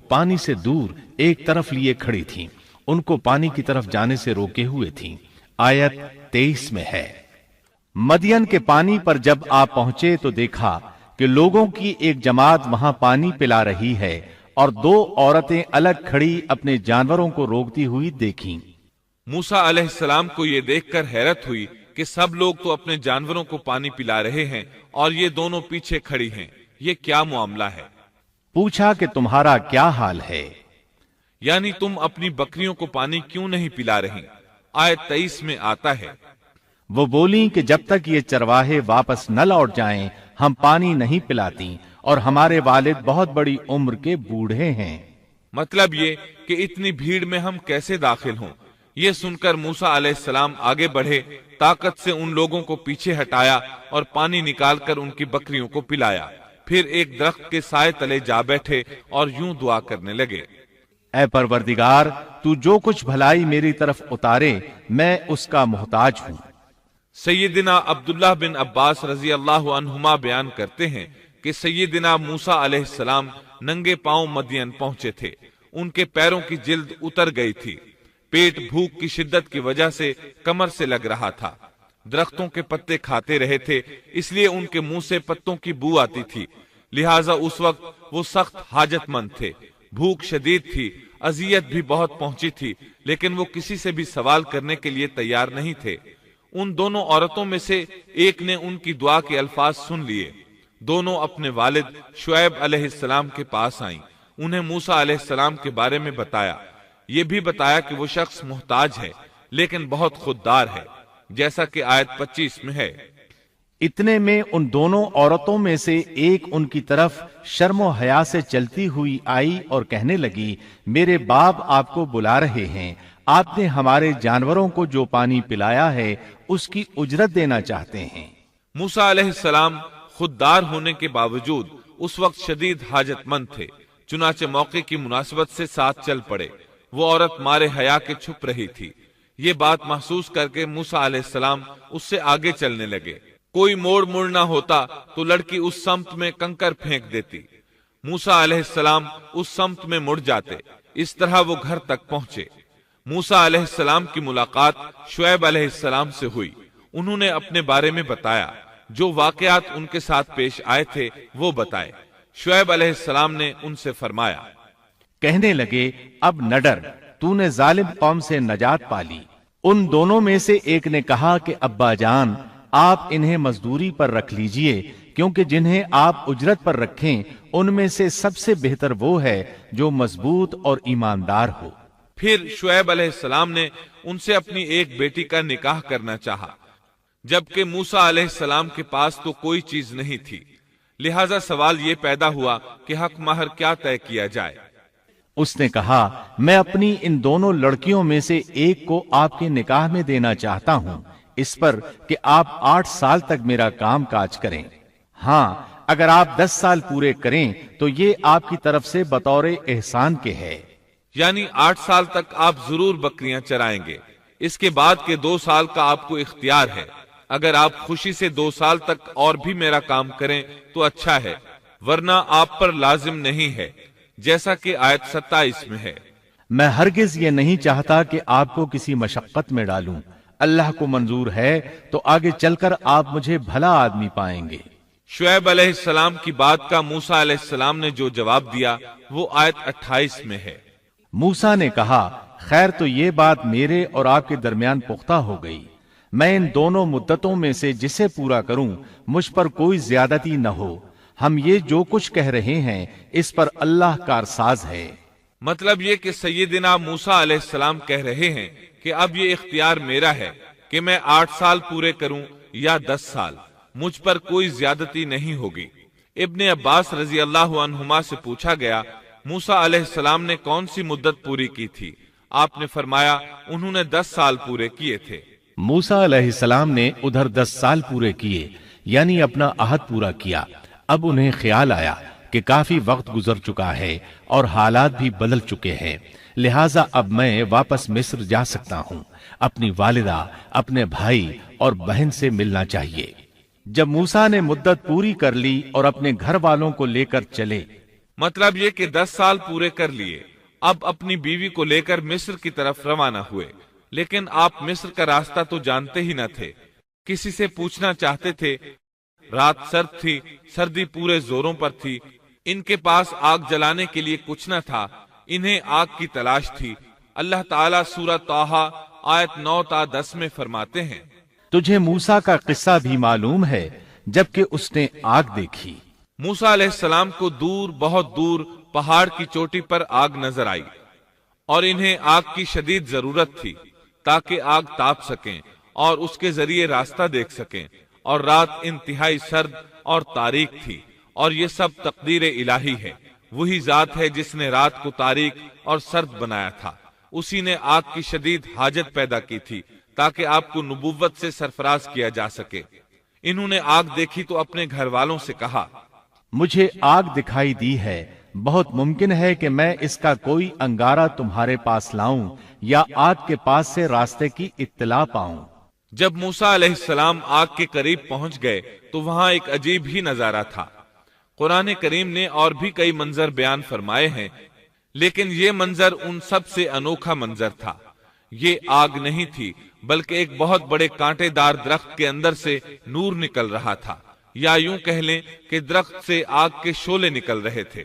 پانی سے دور ایک طرف لیے کھڑی تھیں، ان کو پانی کی طرف جانے سے روکے ہوئے تھیں۔ آیت 23 میں ہے، مدین کے پانی پر جب آپ پہنچے تو دیکھا کہ لوگوں کی ایک جماعت وہاں پانی پلا رہی ہے اور دو عورتیں الگ کھڑی اپنے جانوروں کو روکتی ہوئی دیکھیں۔ موسیٰ علیہ السلام کو یہ دیکھ کر حیرت ہوئی کہ سب لوگ تو اپنے جانوروں کو پانی پلا رہے ہیں اور یہ دونوں پیچھے کھڑی ہیں، یہ کیا معاملہ ہے؟ پوچھا کہ تمہارا کیا حال ہے؟ یعنی تم اپنی بکریوں کو پانی کیوں نہیں پلا رہی؟ آیت 23 میں آتا ہے، وہ بولیں کہ جب تک یہ چرواہے واپس نہ لوٹ جائیں ہم پانی نہیں پلاتی، اور ہمارے والد بہت بڑی عمر کے بوڑھے ہیں۔ مطلب یہ کہ اتنی بھیڑ میں ہم کیسے داخل ہوں؟ یہ سن کر موسیٰ علیہ السلام آگے بڑھے، طاقت سے ان لوگوں کو پیچھے ہٹایا اور پانی نکال کر ان کی بکریوں کو پلایا، پھر ایک درخت کے سائے تلے جا بیٹھے اور یوں دعا کرنے لگے، اے پروردگار، تو جو کچھ بھلائی میری طرف اتارے میں اس کا محتاج ہوں۔ سیدنا عبداللہ بن عباس رضی اللہ عنہما بیان کرتے ہیں کہ سیدنا موسیٰ علیہ السلام ننگے پاؤں مدین پہنچے تھے، ان کے پیروں کی جلد اتر گئی تھی، پیٹ بھوک کی شدت کی وجہ سے کمر سے لگ رہا تھا، درختوں کے پتے کھاتے رہے تھے اس لیے ان کے منہ سے پتوں کی بو آتی تھی، لہٰذا اس وقت وہ سخت حاجت مند تھے، بھوک شدید تھی، اذیت بھی بہت پہنچی تھی، لیکن وہ کسی سے بھی سوال کرنے کے لیے تیار نہیں تھے۔ ان دونوں عورتوں میں سے ایک نے ان کی دعا کے الفاظ سن لیے، دونوں اپنے والد شعیب علیہ السلام کے پاس آئیں، انہیں موسیٰ علیہ السلام کے بارے میں بتایا، یہ بھی بتایا کہ وہ شخص محتاج ہے لیکن بہت خوددار ہے، جیسا کہ آیت 25 میں ہے۔ اتنے میں ان دونوں عورتوں میں سے ایک ان کی طرف شرم و حیا سے چلتی ہوئی آئی اور کہنے لگی، میرے باپ آپ کو بلا رہے ہیں، آپ نے ہمارے جانوروں کو جو پانی پلایا ہے اس کی اجرت دینا چاہتے ہیں۔ موسیٰ علیہ السلام خوددار ہونے کے باوجود اس وقت شدید حاجت مند تھے، چنانچہ موقع کی مناسبت سے ساتھ چل پڑے۔ وہ عورت مارے حیا کے چھپ رہی تھی، یہ بات محسوس کر کے موسیٰ علیہ السلام اس سے آگے چلنے لگے، کوئی موڑ نہ ہوتا تو لڑکی اس سمت میں کنکر پھینک دیتی، موسیٰ علیہ السلام اس سمت میں مڑ جاتے، اس طرح وہ گھر تک پہنچے۔ موسیٰ علیہ السلام کی ملاقات شعیب علیہ السلام سے ہوئی، انہوں نے اپنے بارے میں بتایا، جو واقعات ان کے ساتھ پیش آئے تھے وہ بتائے۔ شعیب علیہ السلام نے ان سے فرمایا، کہنے لگے، اب نہ ڈر، تو نے ظالم قوم سے نجات پالی۔ ان دونوں میں سے ایک نے کہا کہ ابا جان، آپ انہیں مزدوری پر رکھ لیجئے، کیونکہ جنہیں آپ اجرت پر رکھیں ان میں سے سب سے بہتر وہ ہے جو مضبوط اور ایماندار ہو۔ پھر شعیب علیہ السلام نے ان سے اپنی ایک بیٹی کا نکاح کرنا چاہا، جبکہ موسیٰ علیہ السلام کے پاس تو کوئی چیز نہیں تھی، لہٰذا سوال یہ پیدا ہوا کہ حق مہر کیا طے کیا جائے۔ اس نے کہا، میں اپنی ان دونوں لڑکیوں میں سے ایک کو آپ کے نکاح میں دینا چاہتا ہوں، اس پر کہ آپ 8 سال تک میرا کام کاج کریں۔ ہاں، اگر آپ 10 سال پورے کریں تو یہ آپ کی طرف سے بطور احسان کے ہے۔ یعنی 8 سال تک آپ ضرور بکریاں چرائیں گے، اس کے بعد کے 2 سال کا آپ کو اختیار ہے، اگر آپ خوشی سے 2 سال تک اور بھی میرا کام کریں تو اچھا ہے، ورنہ آپ پر لازم نہیں ہے، جیسا کہ آیت 27 میں ہے۔ میں ہرگز یہ نہیں چاہتا کہ آپ کو کسی مشقت میں ڈالوں، اللہ کو منظور ہے تو آگے چل کر آپ مجھے بھلا آدمی پائیں گے۔ شعیب علیہ السلام کی بات کا موسیٰ علیہ السلام نے جو جواب دیا وہ آیت 28 میں ہے۔ موسیٰ نے کہا، خیر تو یہ بات میرے اور آپ کے درمیان پختہ ہو گئی، میں ان دونوں مدتوں میں سے جسے پورا کروں مجھ پر کوئی زیادتی نہ ہو، ہم یہ جو کچھ کہہ رہے ہیں اس پر اللہ کارساز ہے۔ مطلب یہ کہ سیدنا موسیٰ علیہ السلام کہہ رہے ہیں کہ اب یہ اختیار میرا ہے کہ میں 8 سال پورے کروں یا 10 سال، مجھ پر کوئی زیادتی نہیں ہوگی۔ ابن عباس رضی اللہ عنہما سے پوچھا گیا، موسیٰ علیہ السلام نے کون سی مدت پوری کی تھی؟ آپ نے فرمایا، انہوں نے 10 سال پورے کیے تھے۔ موسیٰ علیہ السلام نے ادھر 10 سال پورے کیے، یعنی اپنا عہد پورا کیا۔ اب انہیں خیال آیا کہ کافی وقت گزر چکا ہے اور حالات بھی بدل چکے ہیں، لہٰذا اب میں واپس مصر جا سکتا ہوں، اپنی والدہ، اپنے بھائی اور بہن سے ملنا چاہیے۔ جب موسیٰ نے مدت پوری کر لی اور اپنے گھر والوں کو لے کر چلے، مطلب یہ کہ 10 سال پورے کر لیے، اب اپنی بیوی کو لے کر مصر کی طرف روانہ ہوئے، لیکن آپ مصر کا راستہ تو جانتے ہی نہ تھے، کسی سے پوچھنا چاہتے تھے۔ رات سرد تھی، سردی پورے زوروں پر تھی، ان کے پاس آگ جلانے کے لیے کچھ نہ تھا، انہیں آگ کی تلاش تھی۔ اللہ تعالیٰ سورہ طٰہٰ آیت 9 تا 10 میں فرماتے ہیں، تجھے موسیٰ کا قصہ بھی معلوم ہے جبکہ اس نے آگ دیکھی۔ موسیٰ علیہ السلام کو دور، بہت دور پہاڑ کی چوٹی پر آگ نظر آئی، اور انہیں آگ کی شدید ضرورت تھی تاکہ آگ تاپ سکیں اور اس کے ذریعے راستہ دیکھ سکیں، اور رات انتہائی سرد اور تاریک تھی، اور یہ سب تقدیر الہی ہے۔ وہی ذات ہے جس نے رات کو تاریک اور سرد بنایا تھا، اسی نے آگ کی شدید حاجت پیدا کی تھی تاکہ آپ کو نبوت سے سرفراز کیا جا سکے۔ انہوں نے آگ دیکھی تو اپنے گھر والوں سے کہا، مجھے آگ دکھائی دی ہے، بہت ممکن ہے کہ میں اس کا کوئی انگارہ تمہارے پاس لاؤں یا آگ کے پاس سے راستے کی اطلاع پاؤں۔ جب موسیٰ علیہ السلام آگ کے قریب پہنچ گئے تو وہاں ایک عجیب ہی نظارہ تھا۔ قرآن کریم نے اور بھی کئی منظر بیان فرمائے ہیں، لیکن یہ منظر ان سب سے انوکھا منظر تھا۔ یہ آگ نہیں تھی، بلکہ ایک بہت بڑے کانٹے دار درخت کے اندر سے نور نکل رہا تھا، یا یوں کہہ لیں کہ درخت سے آگ کے شعلے نکل رہے تھے۔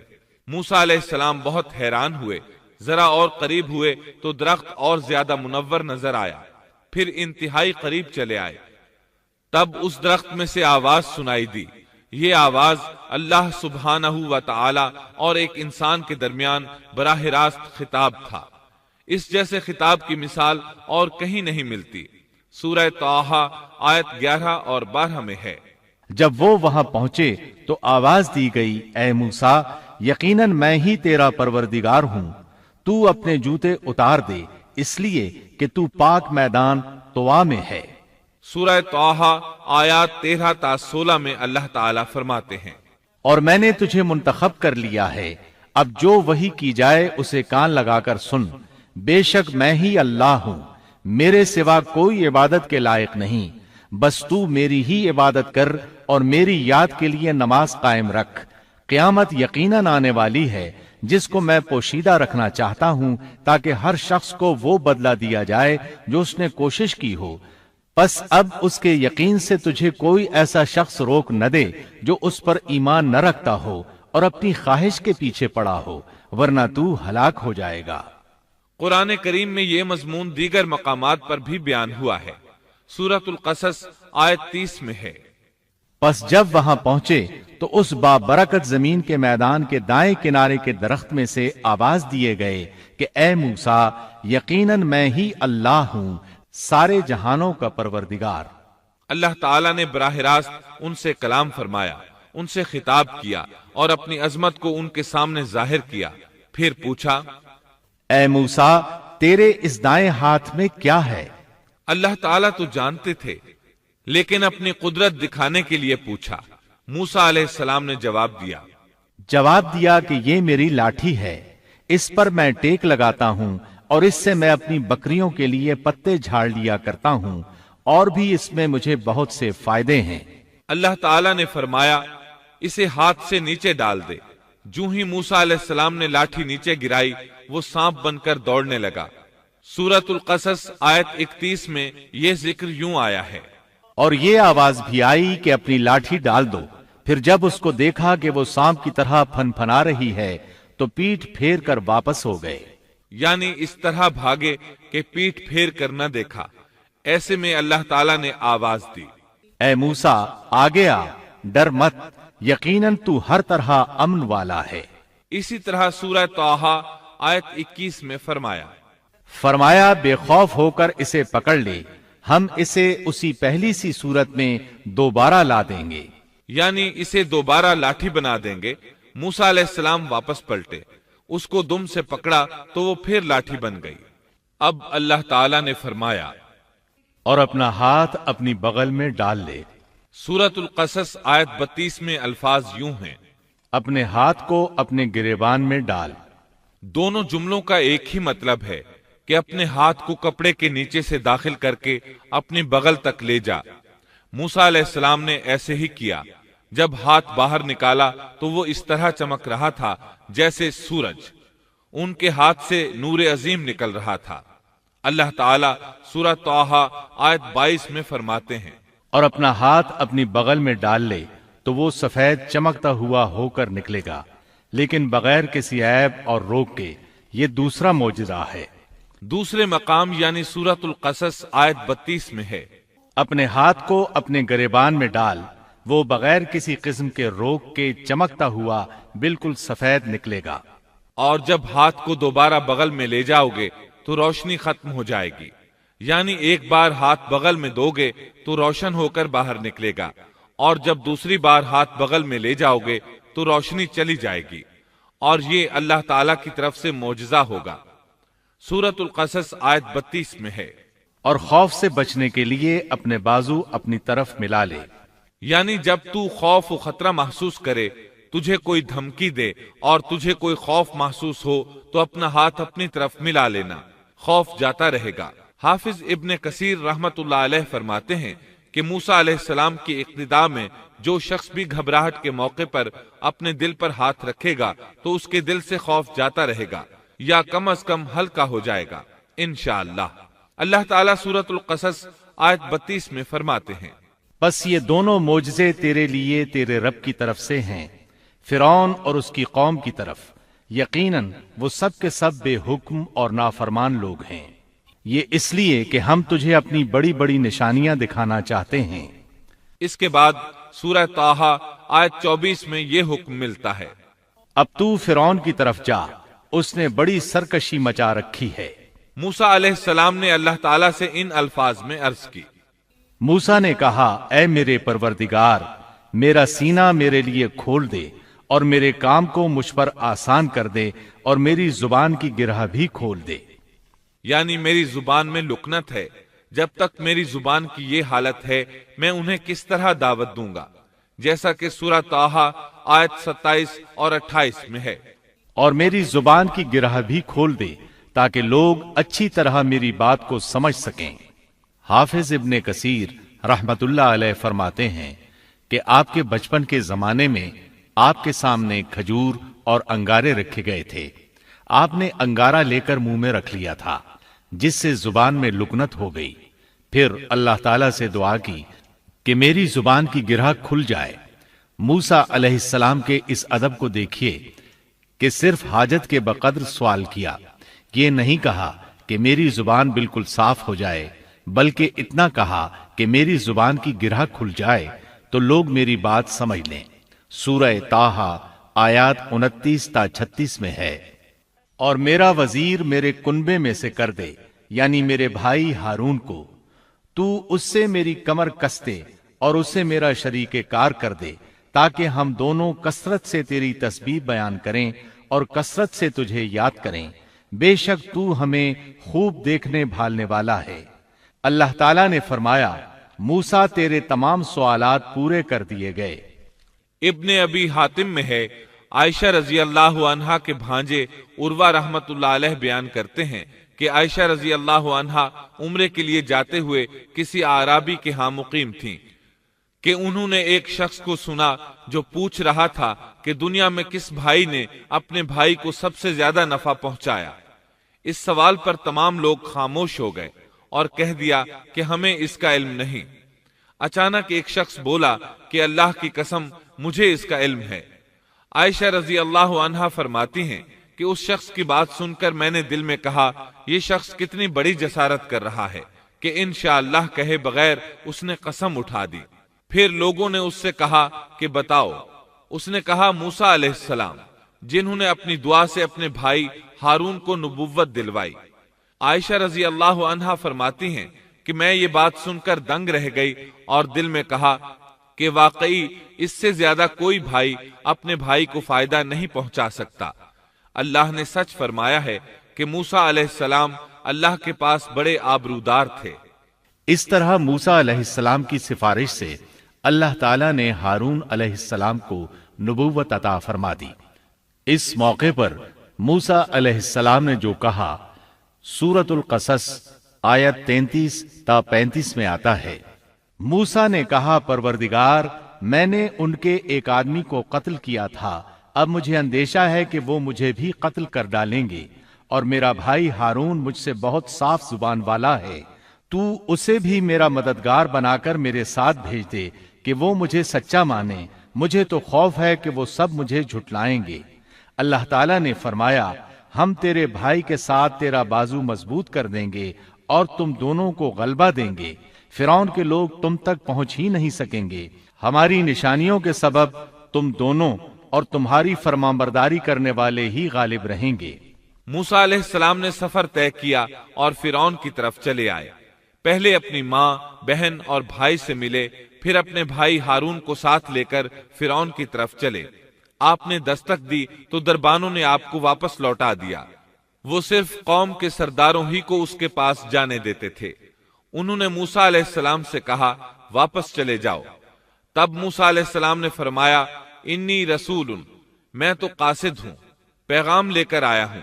موسیٰ علیہ السلام بہت حیران ہوئے، ذرا اور قریب ہوئے تو درخت اور زیادہ منور نظر آیا، پھر انتہائی قریب چلے آئے، تب اس درخت میں سے آواز سنائی دی۔ یہ آواز اللہ سبحانہ و تعالی اور ایک انسان کے درمیان براہ راست خطاب تھا۔ اس جیسے خطاب کی مثال اور کہیں نہیں ملتی۔ سورہ طٰہٰ آیت 11 اور 12 میں ہے، جب وہ وہاں پہنچے تو آواز دی گئی، اے موسیٰ، یقیناً میں ہی تیرا پروردگار ہوں، تو اپنے جوتے اتار دے، اس لیے کہ تو پاک میدان طوا میں ہے۔ سورہ طٰہٰ آیات 13 تا 16 میں اللہ تعالیٰ فرماتے ہیں، اور میں نے تجھے منتخب کر لیا ہے، اب جو وحی کی جائے اسے کان لگا کر سن، بے شک میں ہی اللہ ہوں، میرے سوا کوئی عبادت کے لائق نہیں، بس تو میری ہی عبادت کر اور میری یاد کے لیے نماز قائم رکھ۔ قیامت یقیناً آنے والی ہے جس کو میں پوشیدہ رکھنا چاہتا ہوں تاکہ ہر شخص کو وہ بدلہ دیا جائے جو اس نے کوشش کی ہو۔ پس اب اس کے یقین سے تجھے کوئی ایسا شخص روک نہ دے جو اس پر ایمان نہ رکھتا ہو اور اپنی خواہش کے پیچھے پڑا ہو، ورنہ تو ہلاک ہو جائے گا۔ قرآن کریم میں یہ مضمون دیگر مقامات پر بھی بیان ہوا ہے۔ سورۃ القصص آیت 30 میں ہے، پس جب وہاں پہنچے تو اس بابرکت زمین کے میدان کے دائیں کنارے کے درخت میں سے آواز دیے گئے کہ اے موسیٰ، یقیناً میں ہی اللہ ہوں، سارے جہانوں کا پروردگار۔ اللہ تعالیٰ نے براہ راست ان سے کلام فرمایا، ان سے خطاب کیا اور اپنی عظمت کو ان کے سامنے ظاہر کیا۔ پھر پوچھا، اے موسیٰ، تیرے اس دائیں ہاتھ میں کیا ہے؟ اللہ تعالیٰ تو جانتے تھے، لیکن اپنی قدرت دکھانے کے لیے پوچھا۔ موسیٰ علیہ السلام نے جواب دیا کہ یہ میری لاٹھی ہے، اس پر میں ٹیک لگاتا ہوں اور اس سے میں اپنی بکریوں کے لیے پتے جھاڑ لیا کرتا ہوں، اور بھی اس میں مجھے بہت سے فائدے ہیں۔ اللہ تعالیٰ نے فرمایا، اسے ہاتھ سے نیچے ڈال دے۔ جو ہی موسیٰ علیہ السلام نے لاٹھی نیچے گرائی، وہ سانپ بن کر دوڑنے لگا۔ سورۃ القصص آیت 31 میں یہ ذکر یوں آیا ہے، اور یہ آواز بھی آئی کہ اپنی لاٹھی ڈال دو۔ پھر جب اس کو دیکھا کہ وہ سانپ کی طرح پھن پھنا رہی ہے تو پیٹھ پھیر کر واپس ہو گئے، یعنی اس طرح بھاگے کہ پیٹھ پھیر کر نہ دیکھا۔ ایسے میں اللہ تعالیٰ نے آواز دی، اے موسیٰ، آگے آ، ڈر مت، یقیناً تو ہر طرح امن والا ہے۔ اسی طرح سورہ طٰہٰ آیت 21 میں فرمایا بے خوف ہو کر اسے پکڑ لے، ہم اسے اسی پہلی سی صورت میں دوبارہ لا دیں گے، یعنی اسے دوبارہ لاٹھی بنا دیں گے۔ موسیٰ علیہ السلام واپس پلٹے، اس کو دم سے پکڑا تو وہ پھر لاٹھی بن گئی۔ اب اللہ تعالیٰ نے فرمایا، اور اپنا ہاتھ اپنی بغل میں ڈال لے۔ سورۃ القصص آیت 32 میں الفاظ یوں ہیں، اپنے ہاتھ کو اپنے گریبان میں ڈال۔ دونوں جملوں کا ایک ہی مطلب ہے کہ اپنے ہاتھ کو کپڑے کے نیچے سے داخل کر کے اپنی بغل تک لے جا۔ موسیٰ علیہ السلام نے ایسے ہی کیا۔ جب ہاتھ باہر نکالا تو وہ اس طرح چمک رہا تھا جیسے سورج، ان کے ہاتھ سے نور عظیم نکل رہا تھا۔ اللہ تعالیٰ سورہ طٰہٰ آیت 22 میں فرماتے ہیں، اور اپنا ہاتھ اپنی بغل میں ڈال لے تو وہ سفید چمکتا ہوا ہو کر نکلے گا، لیکن بغیر کسی عیب اور روگ کے۔ یہ دوسرا معجزہ ہے۔ دوسرے مقام یعنی سورۃ القصص آیت 32 میں ہے، اپنے ہاتھ کو اپنے گریبان میں ڈال، وہ بغیر کسی قسم کے روگ کے چمکتا ہوا بالکل سفید نکلے گا۔ اور جب ہاتھ کو دوبارہ بغل میں لے جاؤ گے تو روشنی ختم ہو جائے گی، یعنی ایک بار ہاتھ بغل میں دو گے تو روشن ہو کر باہر نکلے گا، اور جب دوسری بار ہاتھ بغل میں لے جاؤ گے تو روشنی چلی جائے گی، اور یہ اللہ تعالیٰ کی طرف سے معجزہ ہوگا۔ سورۃ القصص آیت 32 میں ہے، اور خوف سے بچنے کے لیے اپنے بازو اپنی طرف ملا لے، یعنی جب تو خوف و خطرہ محسوس کرے، تجھے کوئی دھمکی دے اور تجھے کوئی خوف محسوس ہو تو اپنا ہاتھ اپنی طرف ملا لینا، خوف جاتا رہے گا۔ حافظ ابن کثیر رحمت اللہ علیہ فرماتے ہیں کہ موسیٰ علیہ السلام کی اقتداء میں جو شخص بھی گھبراہٹ کے موقع پر اپنے دل پر ہاتھ رکھے گا تو اس کے دل سے خوف جاتا رہے گا یا کم از کم ہلکا ہو جائے گا انشاءاللہ۔ اللہ تعالیٰ سورۃ القصص آیت 32 میں فرماتے ہیں، بس یہ دونوں معجزے تیرے لیے تیرے رب کی طرف سے ہیں، فرعون اور اس کی قوم کی طرف، یقیناً وہ سب کے سب بے حکم اور نافرمان لوگ ہیں۔ یہ اس لیے کہ ہم تجھے اپنی بڑی بڑی نشانیاں دکھانا چاہتے ہیں۔ اس کے بعد سورہ طٰہٰ آیت 24 میں یہ حکم ملتا ہے، اب تو فرعون کی طرف جا، اس نے بڑی سرکشی مچا رکھی ہے۔ موسیٰ علیہ السلام نے اللہ تعالیٰ سے ان الفاظ میں عرض کی، موسیٰ نے کہا، اے میرے پروردگار، میرا سینہ میرے لیے کھول دے اور میرے کام کو مجھ پر آسان کر دے اور میری زبان کی گرہ بھی کھول دے۔ یعنی میری زبان میں لکنت ہے، جب تک میری زبان کی یہ حالت ہے میں انہیں کس طرح دعوت دوں گا، جیسا کہ سورہ طٰہٰ آیت 27 اور 28 میں ہے، اور میری زبان کی گرہ بھی کھول دے تاکہ لوگ اچھی طرح میری بات کو سمجھ سکیں۔ حافظ ابن کثیر رحمت اللہ علیہ فرماتے ہیں کہ آپ کے بچپن کے زمانے میں آپ کے سامنے کھجور اور انگارے رکھے گئے تھے، آپ نے انگارہ لے کر منہ میں رکھ لیا تھا، جس سے زبان میں لکنت ہو گئی۔ پھر اللہ تعالیٰ سے دعا کی کہ میری زبان کی گرہ کھل جائے۔ موسیٰ علیہ السلام کے اس ادب کو دیکھیے کہ صرف حاجت کے بقدر سوال کیا، یہ نہیں کہا کہ میری زبان بالکل صاف ہو جائے، بلکہ اتنا کہا کہ میری زبان کی گرہ کھل جائے تو لوگ میری بات سمجھ لیں۔ سورہ طٰہٰ آیات 29 تا 36 میں ہے، اور میرا وزیر میرے کنبے میں سے کر دے، یعنی میرے بھائی ہارون کو، تو اس سے میری کمر کس دے اور اسے میرا شریک کار کر دے، تاکہ ہم دونوں کثرت سے تیری تسبیح بیان کریں اور کثرت سے تجھے یاد کریں، بے شک تو ہمیں خوب دیکھنے بھالنے والا ہے۔ اللہ تعالیٰ نے فرمایا، موسیٰ تیرے تمام سوالات پورے کر دیے گئے۔ ابن ابی حاتم میں ہے، عائشہ رضی اللہ عنہا کے بھانجے عروہ رحمت اللہ علیہ بیان کرتے ہیں کہ عائشہ رضی اللہ عنہا عمرے کے لیے جاتے ہوئے کسی اعرابی کے ہاں مقیم تھیں کہ انہوں نے ایک شخص کو سنا جو پوچھ رہا تھا کہ دنیا میں کس بھائی نے اپنے بھائی کو سب سے زیادہ نفع پہنچایا۔ اس سوال پر تمام لوگ خاموش ہو گئے اور کہہ دیا کہ ہمیں اس کا علم نہیں۔ اچانک ایک شخص بولا کہ اللہ کی قسم مجھے اس کا علم ہے۔ عائشہ رضی اللہ عنہا فرماتی ہیں کہ اس شخص کی بات سن کر میں نے دل میں کہا، یہ شخص کتنی بڑی جسارت کر رہا ہے کہ انشاءاللہ کہے بغیر اس نے قسم اٹھا دی۔ پھر لوگوں نے اس سے کہا کہ بتاؤ۔ اس نے کہا، موسیٰ علیہ السلام، جنہوں نے اپنی دعا سے اپنے بھائی ہارون کو نبوت دلوائی۔ عائشہ رضی اللہ عنہا فرماتی ہیں کہ میں یہ بات سن کر دنگ رہ گئی اور دل میں کہا کہ واقعی اس سے زیادہ کوئی بھائی اپنے بھائی کو فائدہ نہیں پہنچا سکتا۔ اللہ نے سچ فرمایا ہے کہ موسیٰ علیہ السلام اللہ کے پاس بڑے آبرودار تھے۔ اس طرح موسیٰ علیہ السلام کی سفارش سے اللہ تعالیٰ نے ہارون علیہ السلام کو نبوت عطا فرما دی۔ اس موقع پر موسیٰ علیہ السلام نے جو کہا سورۃ القصص آیت 33 تا 35 میں آتا ہے، موسیٰ نے کہا، پروردگار میں نے ان کے ایک آدمی کو قتل کیا تھا، اب مجھے اندیشہ ہے کہ وہ مجھے بھی قتل کر ڈالیں گے، اور میرا بھائی ہارون مجھ سے بہت صاف زبان والا ہے، تو اسے بھی میرا مددگار بنا کر میرے ساتھ بھیج دے کہ وہ مجھے سچا مانے، مجھے تو خوف ہے کہ وہ سب مجھے جھٹلائیں گے۔ اللہ تعالیٰ نے فرمایا، ہم تیرے بھائی کے ساتھ تیرا بازو مضبوط کر دیں گے اور تم دونوں کو غلبہ دیں گے، فرعون کے لوگ تم تک پہنچ ہی نہیں سکیں گے، ہماری نشانیوں کے سبب تم دونوں اور تمہاری فرمانبرداری کرنے والے ہی غالب رہیں گے۔ موسیٰ علیہ السلام نے سفر طے کیا اور فرعون کی طرف چلے آئے۔ پہلے اپنی ماں، بہن اور بھائی سے ملے، پھر اپنے بھائی ہارون کو ساتھ لے کر فرعون کی طرف چلے۔ آپ نے دستک دی تو دربانوں نے آپ کو واپس لوٹا دیا۔ وہ صرف قوم کے سرداروں ہی کو اس کے پاس جانے دیتے تھے۔ انہوں نے موسیٰ علیہ السلام سے کہا، واپس چلے جاؤ۔ تب موسیٰ علیہ السلام نے فرمایا، انی رسول، میں تو قاصد ہوں، پیغام لے کر آیا ہوں۔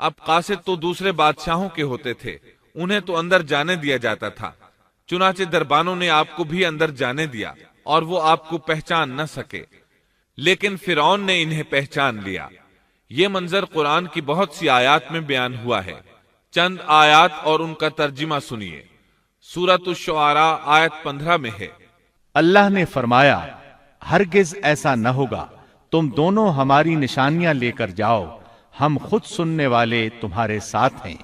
اب قاصد تو دوسرے بادشاہوں کے ہوتے تھے، انہیں تو اندر جانے دیا جاتا تھا، چنانچہ دربانوں نے آپ کو بھی اندر جانے دیا اور وہ آپ کو پہچان نہ سکے، لیکن فرعون نے انہیں پہچان لیا۔ یہ منظر قرآن کی بہت سی آیات میں بیان ہوا ہے۔ چند آیات اور ان کا ترجمہ سنیے۔ سورۃ الشعراء آیت 15 میں ہے، اللہ نے فرمایا، ہرگز ایسا نہ ہوگا، تم دونوں ہماری نشانیاں لے کر جاؤ، ہم خود سننے والے تمہارے ساتھ ہیں۔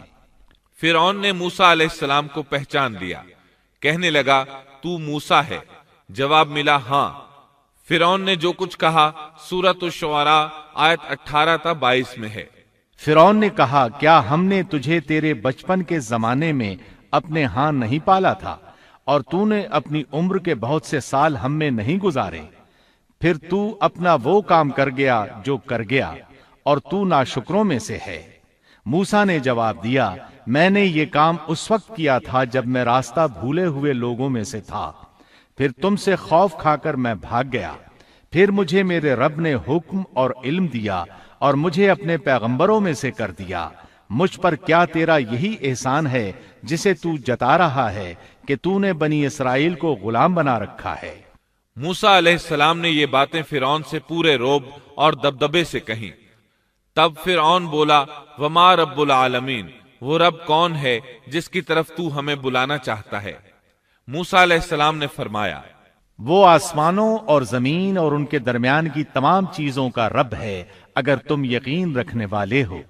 فرعون نے موسیٰ علیہ السلام کو پہچان لیا، کہنے لگا، تو موسیٰ ہے؟ جواب ملا، ہاں۔ فرعون نے جو کچھ کہا سورۃ الشعراء آیت 18 تا 22 میں ہے۔ فرعون نے کہا، کیا ہم نے تجھے تیرے بچپن کے زمانے میں اپنے ہاں نہیں پالا تھا، اور تو نے اپنی عمر کے بہت سے سال ہم میں نہیں گزارے؟ پھر تو اپنا وہ کام کر گیا جو کر گیا، اور تو ناشکروں میں سے ہے۔ موسیٰ نے جواب دیا، میں نے یہ کام اس وقت کیا تھا جب میں راستہ بھولے ہوئے لوگوں میں سے تھا، پھر تم سے خوف کھا کر میں بھاگ گیا، پھر مجھے میرے رب نے حکم اور علم دیا اور مجھے اپنے پیغمبروں میں سے کر دیا۔ مجھ پر کیا تیرا یہی احسان ہے جسے تو جتا رہا ہے کہ تو نے بنی اسرائیل کو غلام بنا رکھا ہے؟ موسیٰ علیہ السلام نے یہ باتیں فرعون سے پورے رعب اور دبدبے سے کہیں۔ تب فرعون بولا، وما رب العالمین، وہ رب کون ہے جس کی طرف تو ہمیں بلانا چاہتا ہے؟ موسیٰ علیہ السلام نے فرمایا، وہ آسمانوں اور زمین اور ان کے درمیان کی تمام چیزوں کا رب ہے، اگر تم یقین رکھنے والے ہو۔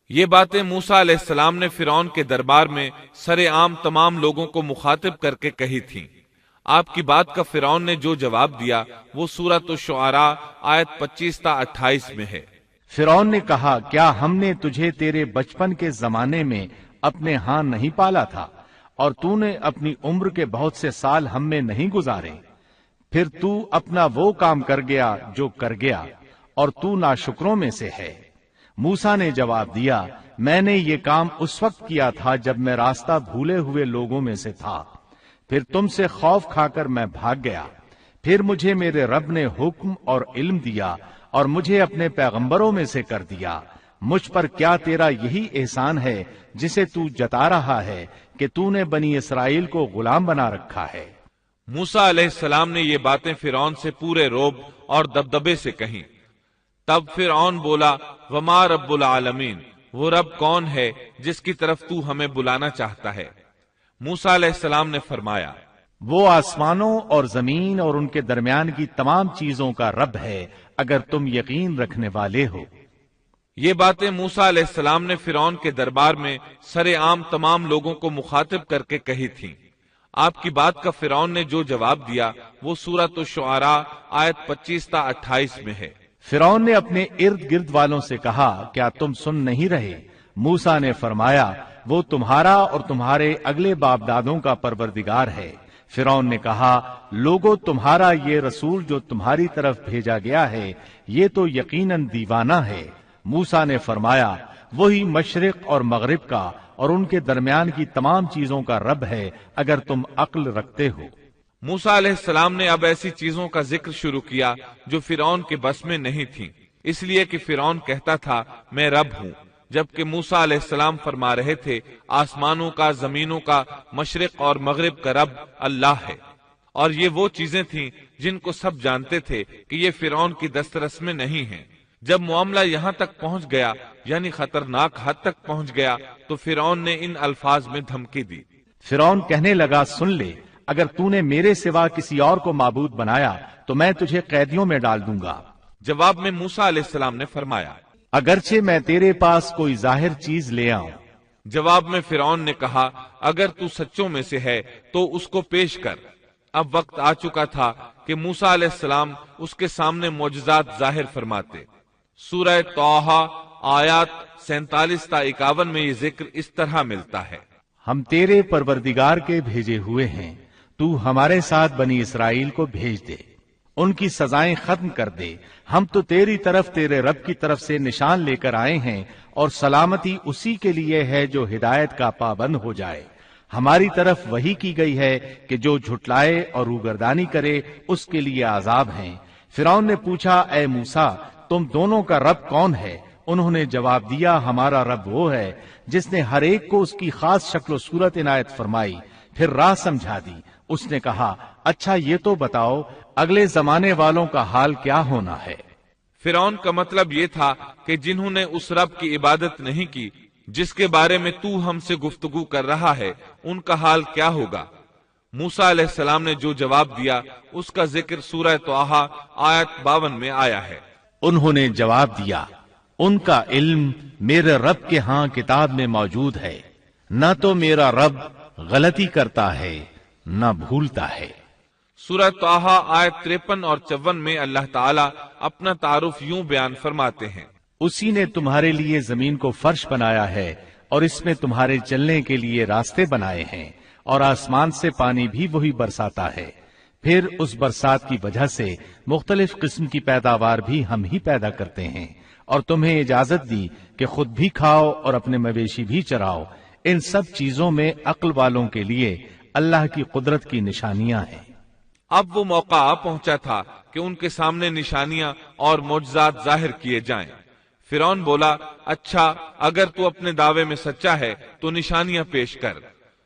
یہ باتیں موسیٰ علیہ السلام نے فرعون کے دربار میں سر عام تمام لوگوں کو مخاطب کر کے کہی تھیں۔ آپ کی بات کا فرعون نے جو جواب دیا وہ سورۃ الشعراء آیت 25 تا 28 میں ہے۔ فرعون نے کہا، کیا ہم نے تجھے تیرے بچپن کے زمانے میں اپنے ہاں نہیں پالا تھا، اور تو نے اپنی عمر کے بہت سے سال ہم میں نہیں گزارے؟ پھر تو اپنا وہ کام کر گیا جو کر گیا، اور تو ناشکروں میں سے ہے۔ موسیٰ نے جواب دیا، میں نے یہ کام اس وقت کیا تھا جب میں راستہ بھولے ہوئے لوگوں میں سے تھا، پھر تم سے خوف کھا کر میں بھاگ گیا، پھر مجھے میرے رب نے حکم اور علم دیا اور مجھے اپنے پیغمبروں میں سے کر دیا۔ مجھ پر کیا تیرا یہی احسان ہے جسے تو جتا رہا ہے کہ تو نے بنی اسرائیل کو غلام بنا رکھا ہے؟ موسیٰ علیہ السلام نے یہ باتیں فرعون سے پورے رعب اور دبدبے سے کہیں۔ تب فرعون بولا، وما رب العالمین، وہ رب کون ہے جس کی طرف تو ہمیں بلانا چاہتا ہے؟ موسیٰ علیہ السلام نے فرمایا، وہ آسمانوں اور زمین اور ان کے درمیان کی تمام چیزوں کا رب ہے، اگر تم یقین رکھنے والے ہو۔ یہ باتیں موسیٰ علیہ السلام نے فرعون کے دربار میں سر عام تمام لوگوں کو مخاطب کر کے کہی تھیں۔ آپ کی بات کا فرعون نے جو جواب دیا وہ سورۃ الشعراء آیت 25 تا 28 میں ہے۔ فرعون نے اپنے ارد گرد والوں سے کہا، کیا تم سن نہیں رہے؟ موسیٰ نے فرمایا، وہ تمہارا اور تمہارے اگلے باپ دادوں کا پروردگار ہے۔ فرعون نے کہا، لوگو، تمہارا یہ رسول جو تمہاری طرف بھیجا گیا ہے یہ تو یقیناً دیوانہ ہے۔ موسیٰ نے فرمایا، وہی مشرق اور مغرب کا اور ان کے درمیان کی تمام چیزوں کا رب ہے، اگر تم عقل رکھتے ہو۔ موسیٰ علیہ السلام نے اب ایسی چیزوں کا ذکر شروع کیا جو فرعون کے بس میں نہیں تھیں، اس لیے کہ فرعون کہتا تھا میں رب ہوں، جبکہ موسیٰ علیہ السلام فرما رہے تھے آسمانوں کا، زمینوں کا، مشرق اور مغرب کا رب اللہ ہے۔ اور یہ وہ چیزیں تھیں جن کو سب جانتے تھے کہ یہ فرعون کی دسترس میں نہیں ہیں۔ جب معاملہ یہاں تک پہنچ گیا، یعنی خطرناک حد تک پہنچ گیا، تو فرعون نے ان الفاظ میں دھمکی دی۔ فرعون کہنے لگا، سن لے، اگر تو نے میرے سوا کسی اور کو معبود بنایا تو میں تجھے قیدیوں میں ڈال دوں گا۔ جواب میں موسیٰ علیہ السلام نے فرمایا، اگرچہ میں تیرے پاس کوئی ظاہر چیز لے آؤں۔ جواب میں فرعون نے کہا، اگر تو سچوں میں سے ہے تو اس کو پیش کر۔ اب وقت آ چکا تھا کہ موسیٰ علیہ السلام اس کے سامنے معجزات ظاہر فرماتے۔ سورہ طٰہٰ آیات 47 تا 51 میں یہ ذکر اس طرح ملتا ہے، ہم تیرے پروردگار کے بھیجے ہوئے ہیں، تو ہمارے ساتھ بنی اسرائیل کو بھیج دے، ان کی سزائیں ختم کر دے۔ ہم تو تیری طرف تیرے رب کی طرف سے نشان لے کر آئے ہیں، اور سلامتی اسی کے لیے ہے جو ہدایت کا پابند ہو جائے۔ ہماری طرف وحی کی گئی ہے کہ جو جھٹلائے اور روگردانی کرے اس کے لیے عذاب ہیں۔ فرعون نے پوچھا، اے موسیٰ، تم دونوں کا رب کون ہے؟ انہوں نے جواب دیا، ہمارا رب وہ ہے جس نے ہر ایک کو اس کی خاص شکل و صورت عنایت فرمائی، پھر راہ سمجھا دی۔ اس نے کہا، اچھا یہ تو بتاؤ اگلے زمانے والوں کا حال کیا ہونا ہے؟ فرعون کا مطلب یہ تھا کہ جنہوں نے اس رب کی عبادت نہیں کی جس کے بارے میں تو ہم سے گفتگو کر رہا ہے، ان کا حال کیا ہوگا؟ موسیٰ علیہ السلام نے جو جواب دیا اس کا ذکر سورہ طٰہٰ آیت 52 میں آیا ہے۔ انہوں نے جواب دیا، ان کا علم میرے رب کے ہاں کتاب میں موجود ہے، نہ تو میرا رب غلطی کرتا ہے نہ بھولتا ہے۔ سورہ طٰہٰ آیت 53 اور 54 میں اللہ تعالیٰ اپنا تعارف یوں بیان فرماتے ہیں، اسی نے تمہارے لیے زمین کو فرش بنایا ہے اور اس میں تمہارے چلنے کے لیے راستے بنائے ہیں، اور آسمان سے پانی بھی وہی برساتا ہے، پھر اس برسات کی وجہ سے مختلف قسم کی پیداوار بھی ہم ہی پیدا کرتے ہیں، اور تمہیں اجازت دی کہ خود بھی کھاؤ اور اپنے مویشی بھی چراؤ۔ ان سب چیزوں میں عقل والوں کے لیے اللہ کی قدرت کی نشانیاں ہیں۔ اب وہ موقع آ پہنچا تھا کہ ان کے سامنے نشانیاں اور معجزات ظاہر کیے جائیں۔ فرعون بولا، اچھا اگر تو اپنے دعوے میں سچا ہے تو نشانیاں پیش کر۔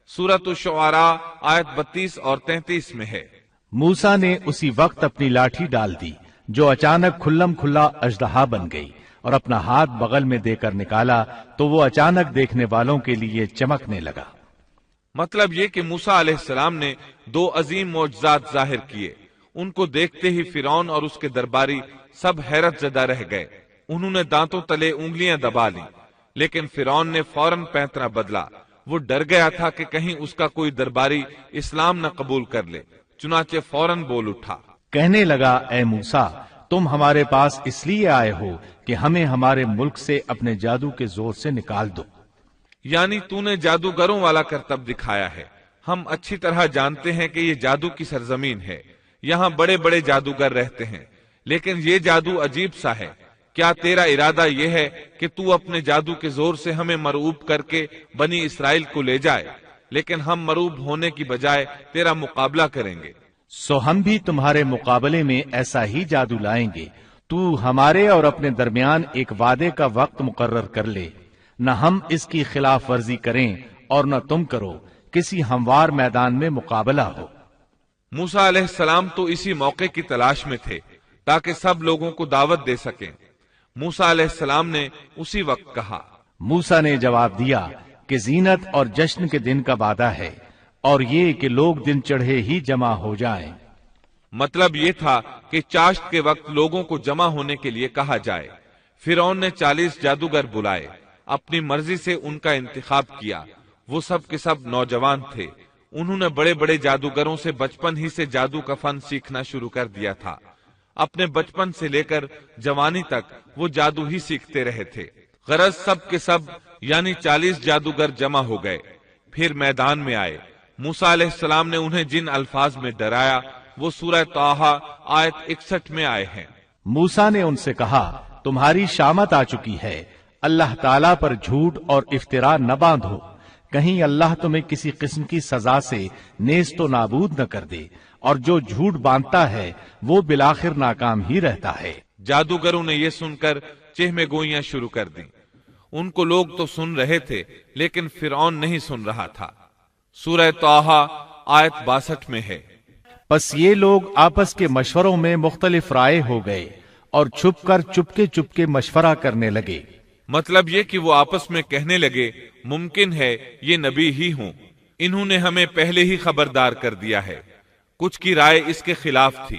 سورۃ الشعراء آیت 32 اور 33 میں ہے۔ موسیٰ نے اسی وقت اپنی لاٹھی ڈال دی جو اچانک کھلم کھلا اژدہا بن گئی، اور اپنا ہاتھ بغل میں دے کر نکالا تو وہ اچانک دیکھنے والوں کے لیے چمکنے لگا۔ مطلب یہ کہ موسیٰ علیہ السلام نے 2 عظیم معجزات ظاہر کیے۔ ان کو دیکھتے ہی فرعون اور اس کے درباری سب حیرت زدہ رہ گئے۔ انہوں نے دانتوں تلے انگلیاں دبا لی، لیکن فرعون نے فوراً پینترا بدلا۔ وہ ڈر گیا تھا کہ کہیں اس کا کوئی درباری اسلام نہ قبول کر لے، چنانچہ فوراً بول اٹھا، کہنے لگا، اے موسیٰ، تم ہمارے پاس اس لیے آئے ہو کہ ہمیں ہمارے ملک سے اپنے جادو کے زور سے نکال دو۔ یعنی تو نے جادوگروں والا کرتب دکھایا ہے۔ ہم اچھی طرح جانتے ہیں کہ یہ جادو کی سرزمین ہے، یہاں بڑے بڑے جادوگر رہتے ہیں، لیکن یہ جادو عجیب سا ہے۔ کیا تیرا ارادہ یہ ہے کہ تو اپنے جادو کے زور سے ہمیں مرعوب کر کے بنی اسرائیل کو لے جائے؟ لیکن ہم مرعوب ہونے کی بجائے تیرا مقابلہ کریں گے۔ سو ہم بھی تمہارے مقابلے میں ایسا ہی جادو لائیں گے۔ تو ہمارے اور اپنے درمیان ایک وعدے کا وقت مقرر کر لے، نہ ہم اس کی خلاف ورزی کریں اور نہ تم کرو، کسی ہموار میدان میں مقابلہ ہو۔ موسیٰ علیہ السلام تو اسی موقع کی تلاش میں تھے تاکہ سب لوگوں کو دعوت دے سکیں۔ موسیٰ علیہ السلام نے اسی وقت کہا۔ موسیٰ نے جواب دیا کہ زینت اور جشن کے دن کا وعدہ ہے، اور یہ کہ لوگ دن چڑھے ہی جمع ہو جائیں۔ مطلب یہ تھا کہ چاشت کے وقت لوگوں کو جمع ہونے کے لیے کہا جائے۔ فرعون نے 40 جادوگر بلائے، اپنی مرضی سے ان کا انتخاب کیا۔ وہ سب کے سب نوجوان تھے۔ انہوں نے بڑے بڑے جادوگروں سے بچپن ہی سے جادو کا فن سیکھنا شروع کر دیا تھا۔ اپنے بچپن سے لے کر جوانی تک وہ جادو ہی سیکھتے رہے تھے۔ غرض سب کے سب یعنی 40 جادوگر جمع ہو گئے، پھر میدان میں آئے۔ موسیٰ علیہ السلام نے انہیں جن الفاظ میں ڈرایا وہ سورہ طٰہٰ آیت 61 میں آئے ہیں۔ موسیٰ نے ان سے کہا، تمہاری شامت آ چکی ہے، اللہ تعالیٰ پر جھوٹ اور افتراء نہ باندھو، کہیں اللہ تمہیں کسی قسم کی سزا سے نیست و نابود نہ کر دے، اور جو جھوٹ باندھتا ہے وہ بالآخر ناکام ہی رہتا ہے۔ جادوگروں نے یہ سن کر چہمے گوئیاں شروع کر دیں۔ ان کو لوگ تو سن رہے تھے لیکن فرعون نہیں سن رہا تھا۔ سورہ طٰہٰ آیت 62 میں ہے۔ پس یہ لوگ آپس کے مشوروں میں مختلف رائے ہو گئے اور چھپ کر چپکے مشورہ کرنے لگے۔ مطلب یہ کہ وہ آپس میں کہنے لگے ممکن ہے یہ نبی ہی ہوں، انہوں نے ہمیں پہلے ہی خبردار کر دیا ہے۔ کچھ کی رائے اس کے خلاف تھی۔